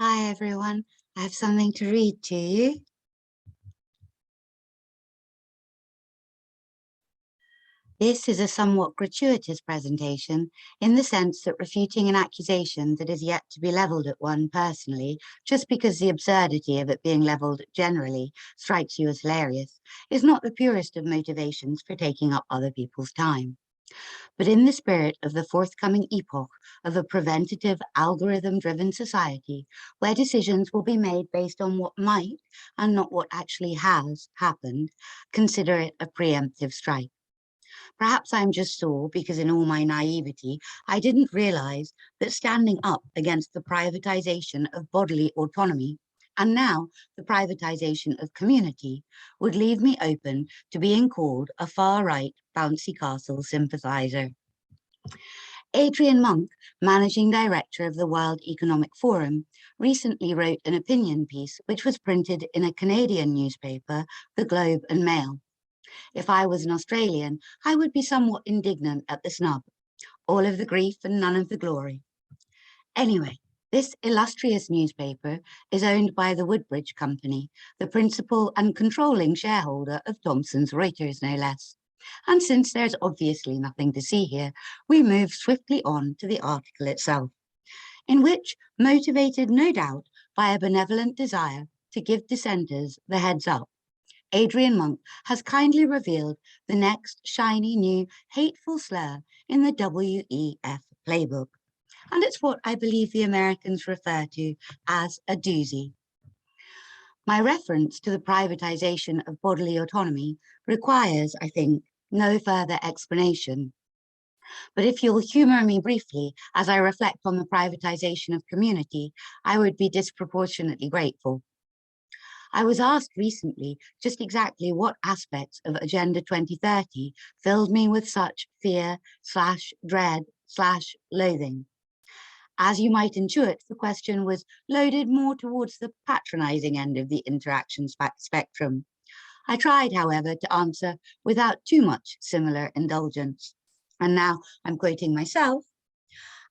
Hi everyone, I have something to read to you. This is a somewhat gratuitous presentation in the sense that refuting an accusation that is yet to be levelled at one personally, just because the absurdity of it being levelled generally strikes you as hilarious, is not the purest of motivations for taking up other people's time. But in the spirit of the forthcoming epoch of a preventative, algorithm-driven society, where decisions will be made based on what might and not what actually has happened, consider it a preemptive strike. Perhaps I'm just sore because in all my naivety, I didn't realize that standing up against the privatization of bodily autonomy and now the privatization of community would leave me open to being called a far-right bouncy castle sympathizer. Adrian Monck, managing director of the World Economic Forum, recently wrote an opinion piece which was printed in a Canadian newspaper, the Globe and Mail. If I was an Australian, I would be somewhat indignant at the snub. All of the grief and none of the glory. Anyway, this illustrious newspaper is owned by the Woodbridge Company, the principal and controlling shareholder of Thomson Reuters, no less. And since there's obviously nothing to see here, we move swiftly on to the article itself, in which, motivated no doubt by a benevolent desire to give dissenters the heads up, Adrian Monck has kindly revealed the next shiny new hateful slur in the WEF playbook. And it's what I believe the Americans refer to as a doozy. My reference to the privatization of bodily autonomy requires, I think, no further explanation. But if you'll humor me briefly as I reflect on the privatization of community, I would be disproportionately grateful. I was asked recently just exactly what aspects of Agenda 2030 filled me with such fear/dread/loathing. As you might intuit, the question was loaded more towards the patronizing end of the interaction spectrum. I tried, however, to answer without too much similar indulgence. And now I'm quoting myself.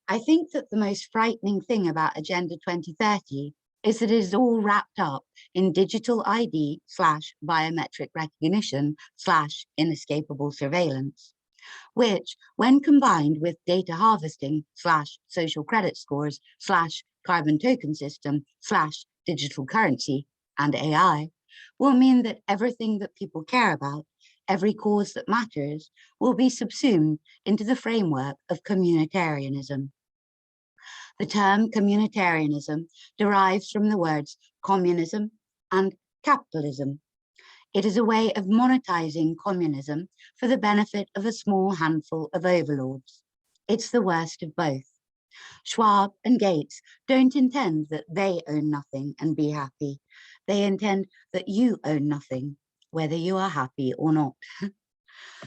I think that the most frightening thing about Agenda 2030 is that it is all wrapped up in digital ID/biometric recognition/inescapable surveillance, which, when combined with data harvesting/social credit scores/carbon token system/digital currency and AI, will mean that everything that people care about, every cause that matters, will be subsumed into the framework of communitarianism. The term communitarianism derives from the words communism and capitalism. It is a way of monetizing communism for the benefit of a small handful of overlords. It's the worst of both. Schwab and Gates don't intend that they own nothing and be happy. They intend that you own nothing, whether you are happy or not.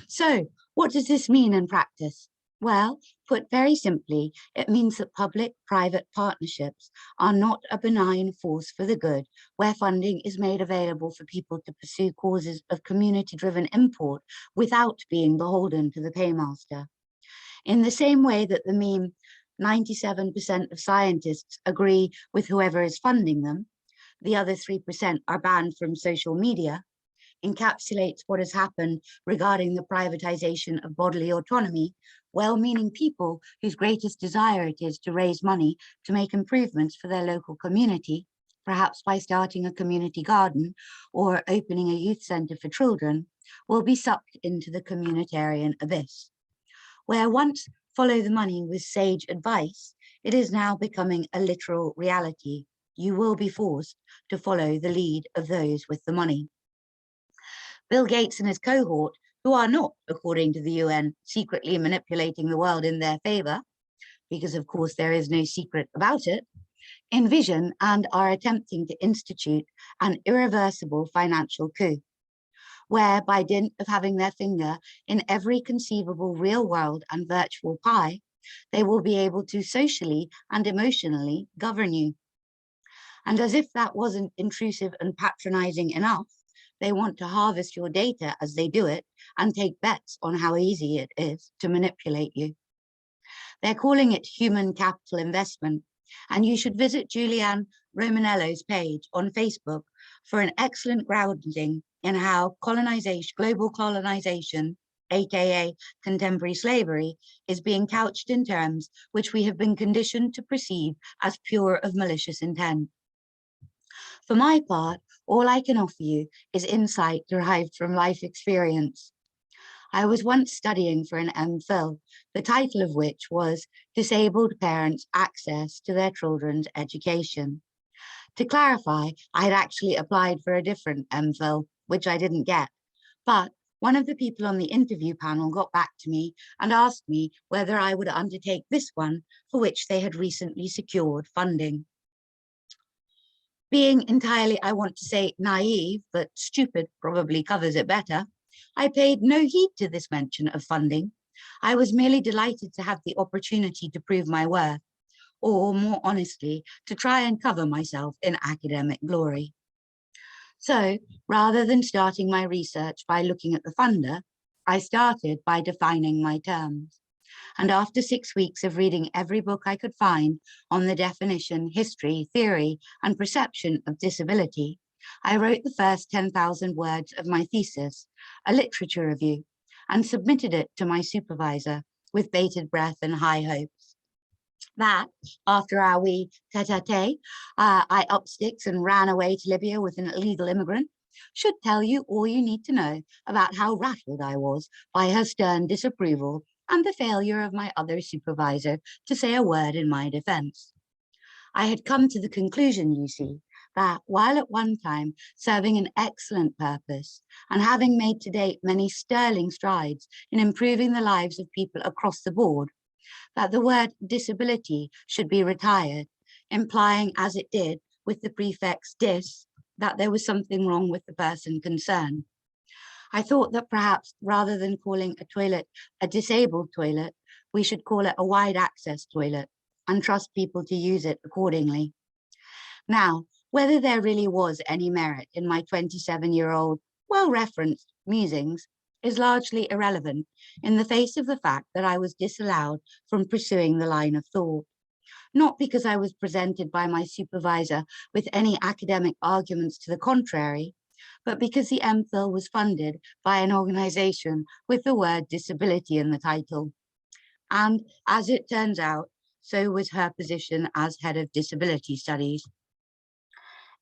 So, what does this mean in practice? Well, put very simply, it means that public-private partnerships are not a benign force for the good, where funding is made available for people to pursue causes of community-driven import without being beholden to the paymaster. In the same way that the meme, 97% of scientists agree with whoever is funding them, the other 3% are banned from social media, encapsulates what has happened regarding the privatization of bodily autonomy, well-meaning people whose greatest desire it is to raise money to make improvements for their local community, perhaps by starting a community garden or opening a youth center for children, will be sucked into the communitarian abyss, where once follow the money with sage advice, it is now becoming a literal reality. You will be forced to follow the lead of those with the money. Bill Gates and his cohort, who are not, according to the UN, secretly manipulating the world in their favor, because of course there is no secret about it, envision and are attempting to institute an irreversible financial coup, where by dint of having their finger in every conceivable real world and virtual pie, they will be able to socially and emotionally govern you. And as if that wasn't intrusive and patronizing enough, they want to harvest your data as they do it and take bets on how easy it is to manipulate you. They're calling it human capital investment, And you should visit Julianne Romanello's page on Facebook for an excellent grounding in how global colonization, aka contemporary slavery, is being couched in terms which we have been conditioned to perceive as pure of malicious intent. For my part, all I can offer you is insight derived from life experience. I was once studying for an MPhil, the title of which was Disabled Parents' Access to Their Children's Education. To clarify, I had actually applied for a different MPhil, which I didn't get, but one of the people on the interview panel got back to me and asked me whether I would undertake this one, for which they had recently secured funding. Being entirely, I want to say, naive, but stupid probably covers it better, I paid no heed to this mention of funding. I was merely delighted to have the opportunity to prove my worth, or more honestly, to try and cover myself in academic glory. So rather than starting my research by looking at the funder, I started by defining my terms. And after 6 weeks of reading every book I could find on the definition, history, theory, and perception of disability, I wrote the first 10,000 words of my thesis, a literature review, and submitted it to my supervisor with bated breath and high hopes. That, after our wee tete-a-tete, I upped sticks and ran away to Libya with an illegal immigrant, should tell you all you need to know about how rattled I was by her stern disapproval and the failure of my other supervisor to say a word in my defense. I had come to the conclusion, you see, that while at one time serving an excellent purpose and having made to date many sterling strides in improving the lives of people across the board, that the word disability should be retired, implying as it did with the prefix dis, that there was something wrong with the person concerned. I thought that perhaps rather than calling a toilet a disabled toilet, we should call it a wide access toilet and trust people to use it accordingly. Now, whether there really was any merit in my 27-year-old, well-referenced musings is largely irrelevant in the face of the fact that I was disallowed from pursuing the line of thought. Not because I was presented by my supervisor with any academic arguments to the contrary, but because the MPhil was funded by an organization with the word disability in the title. And as it turns out, so was her position as head of disability studies.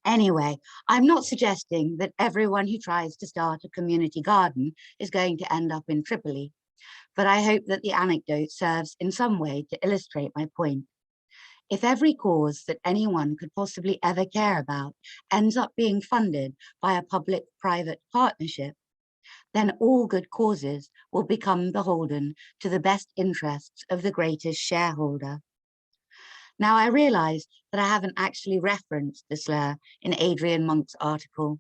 Anyway, I'm not suggesting that everyone who tries to start a community garden is going to end up in Tripoli, but I hope that the anecdote serves in some way to illustrate my point. If every cause that anyone could possibly ever care about ends up being funded by a public-private partnership, then all good causes will become beholden to the best interests of the greatest shareholder. Now, I realize that I haven't actually referenced the slur in Adrian Monck's article.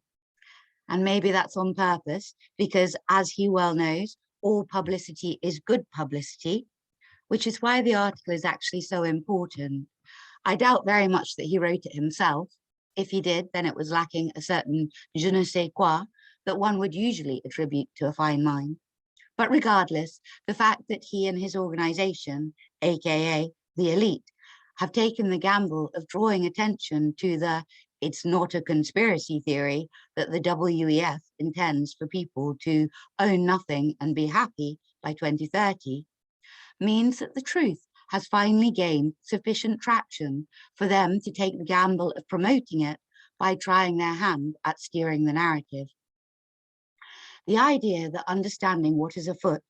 And maybe that's on purpose, because as he well knows, all publicity is good publicity, which is why the article is actually so important. I doubt very much that he wrote it himself. If he did, then it was lacking a certain je ne sais quoi that one would usually attribute to a fine mind. But regardless, the fact that he and his organization, aka the elite, have taken the gamble of drawing attention to the "it's not a conspiracy theory" that the WEF intends for people to own nothing and be happy by 2030, means that the truth has finally gained sufficient traction for them to take the gamble of promoting it by trying their hand at steering the narrative. The idea that understanding what is afoot,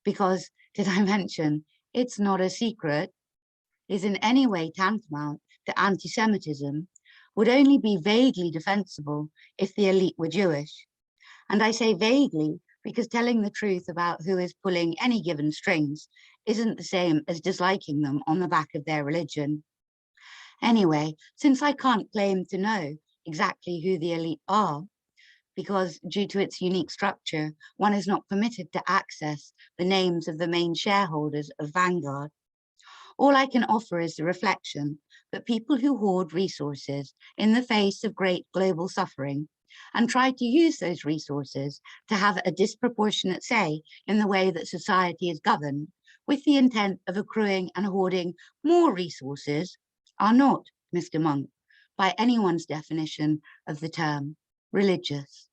because, did I mention, it's not a secret, is in any way tantamount to anti-Semitism would only be vaguely defensible if the elite were Jewish. And I say vaguely because telling the truth about who is pulling any given strings isn't the same as disliking them on the back of their religion. Anyway, since I can't claim to know exactly who the elite are, because due to its unique structure, one is not permitted to access the names of the main shareholders of Vanguard, all I can offer is the reflection that people who hoard resources in the face of great global suffering and try to use those resources to have a disproportionate say in the way that society is governed, with the intent of accruing and hoarding more resources, are not, Mr. Monck, by anyone's definition of the term, religious.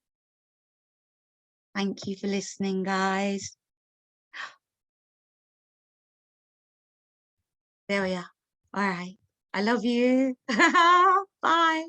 Thank you for listening, guys. There we are. All right. I love you. Bye.